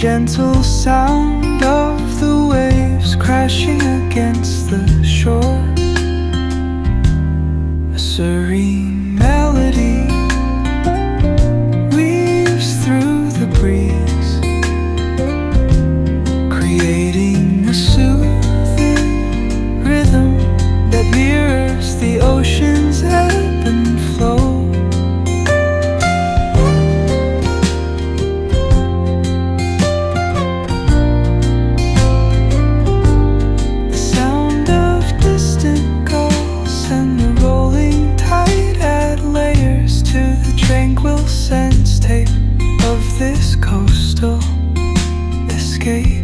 gentle sound of the waves crashing against the shore. A serene melody weaves through the breeze, creating a soothing rhythm that mirrors the ocean's ebb and flow. Tranquil sense tape of this coastal escape.